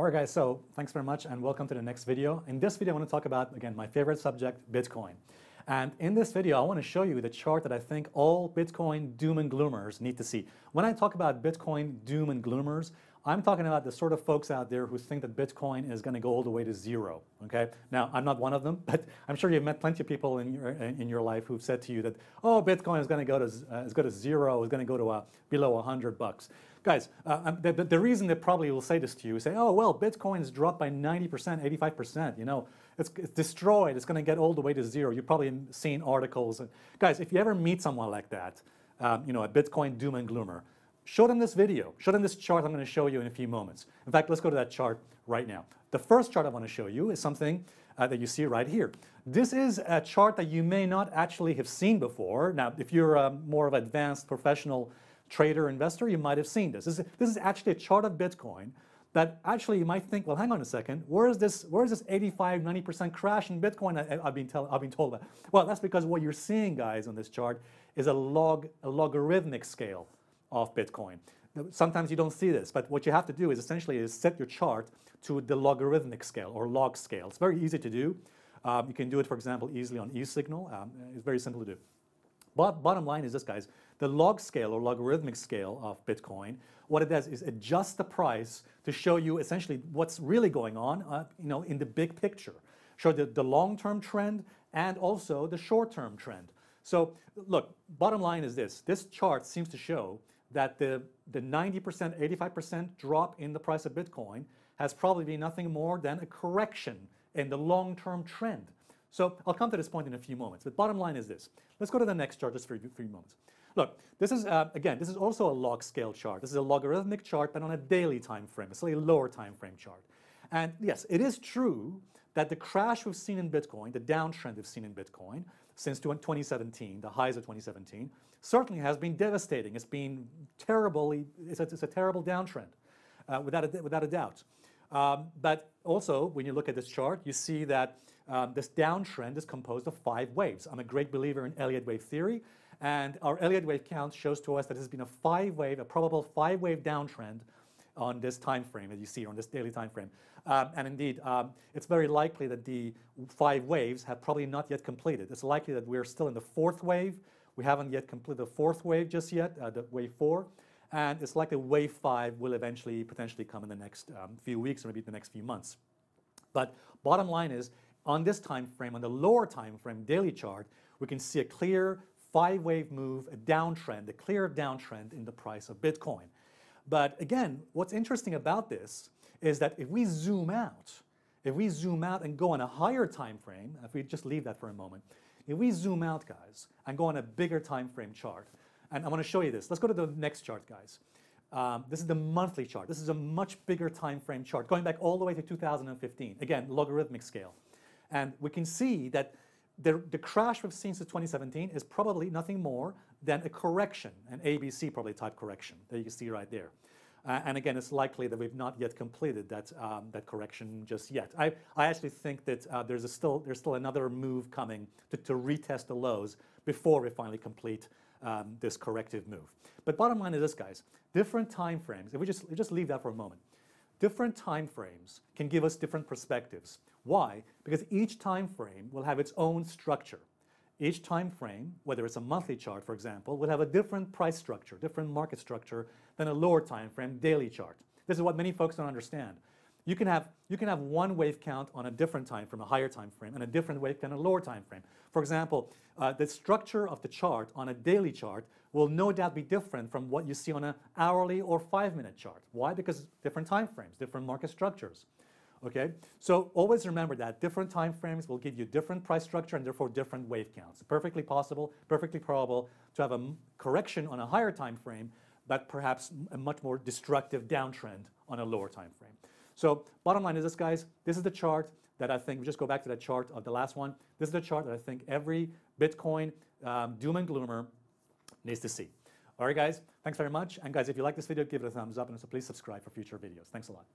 Alright guys, so thanks very much and welcome to the next video. In this video I want to talk about, again, my favorite subject, Bitcoin. And in this video I want to show you the chart that I think all Bitcoin doom and gloomers need to see. When I talk about Bitcoin doom and gloomers, I'm talking about the sort of folks out there who think that Bitcoin is going to go all the way to zero. Okay? Now, I'm not one of them, but I'm sure you've met plenty of people in your life who've said to you that, oh, Bitcoin is going to go to zero, is going to go to below $100. Guys, the reason they probably will say this to you is say, oh, well, Bitcoin has dropped by 90%, 85%. You know, it's destroyed. It's going to get all the way to zero. You've probably seen articles. Guys, if you ever meet someone like that, you know, a Bitcoin doom and gloomer, show them this video. Show them this chart I'm going to show you in a few moments. In fact, let's go to that chart right now. The first chart I want to show you is something that you see right here. This is a chart that you may not actually have seen before. Now, if you're a more of an advanced professional trader, investor, you might have seen this. This is actually a chart of Bitcoin that actually you might think, well, hang on a second, where is this 85, 90% crash in Bitcoin I've been told about? Well, that's because what you're seeing, guys, on this chart is a logarithmic scale of Bitcoin. Sometimes you don't see this, but what you have to do is essentially set your chart to the logarithmic scale or log scale. It's very easy to do. You can do it, for example, easily on eSignal. It's very simple to do. But bottom line is this, guys. The log scale or logarithmic scale of Bitcoin, what it does is adjust the price to show you essentially what's really going on, you know, in the big picture. Show the long-term trend and also the short-term trend. So look, bottom line is this. This chart seems to show that the 90%, 85% drop in the price of Bitcoin has probably been nothing more than a correction in the long-term trend. So I'll come to this point in a few moments. But bottom line is this. Let's go to the next chart just for a few moments. Look, this is, again, this is also a log scale chart. This is a logarithmic chart, but on a daily time frame, a slightly lower time frame chart. And yes, it is true that the crash we've seen in Bitcoin, the downtrend we've seen in Bitcoin since 2017, the highs of 2017, certainly has been devastating. It's been terribly, it's a terrible downtrend, without a doubt. But also, when you look at this chart, you see that this downtrend is composed of 5 waves. I'm a great believer in Elliott wave theory, and our Elliott wave count shows to us that there's been a probable 5-wave downtrend on this time frame that you see on this daily time frame. And indeed, it's very likely that the 5 waves have probably not yet completed. It's likely that we're still in the 4th wave. We haven't yet completed the 4th wave just yet, the wave 4. And it's likely wave 5 will eventually potentially come in the next few weeks or maybe the next few months. But bottom line is, on this time frame, on the lower time frame daily chart, we can see a clear 5-wave move, a downtrend, a clear downtrend in the price of Bitcoin. But again, what's interesting about this is that if we zoom out and go on a higher time frame, if we just leave that for a moment, if we zoom out, guys, and go on a bigger time frame chart, and I want to show you this. Let's go to the next chart, guys. This is the monthly chart. This is a much bigger time frame chart, going back all the way to 2015. Again, logarithmic scale. And we can see that the crash we've seen since 2017 is probably nothing more than a correction, an ABC probably type correction that you can see right there. And again, it's likely that we've not yet completed that correction just yet. I actually think that there's still another move coming to retest the lows before we finally complete this corrective move. But bottom line is this, guys. Different time frames, if we just leave that for a moment, different time frames can give us different perspectives. Why? Because each time frame will have its own structure. Each time frame, whether it's a monthly chart, for example, will have a different price structure, different market structure than a lower time frame daily chart. This is what many folks don't understand. You can have one wave count on a different time frame, a higher time frame, and a different wave count on a lower time frame. For example, the structure of the chart on a daily chart will no doubt be different from what you see on an hourly or 5-minute chart. Why? Because different time frames, different market structures. Okay, so always remember that different time frames will give you different price structure and therefore different wave counts. Perfectly possible, perfectly probable to have a correction on a higher time frame, but perhaps a much more destructive downtrend on a lower time frame. So bottom line is this, guys. This is the chart that I think, we just go back to that chart of the last one. This is the chart that I think every Bitcoin doom and gloomer needs to see. All right, guys, thanks very much. And guys, if you like this video, give it a thumbs up, and also please subscribe for future videos. Thanks a lot.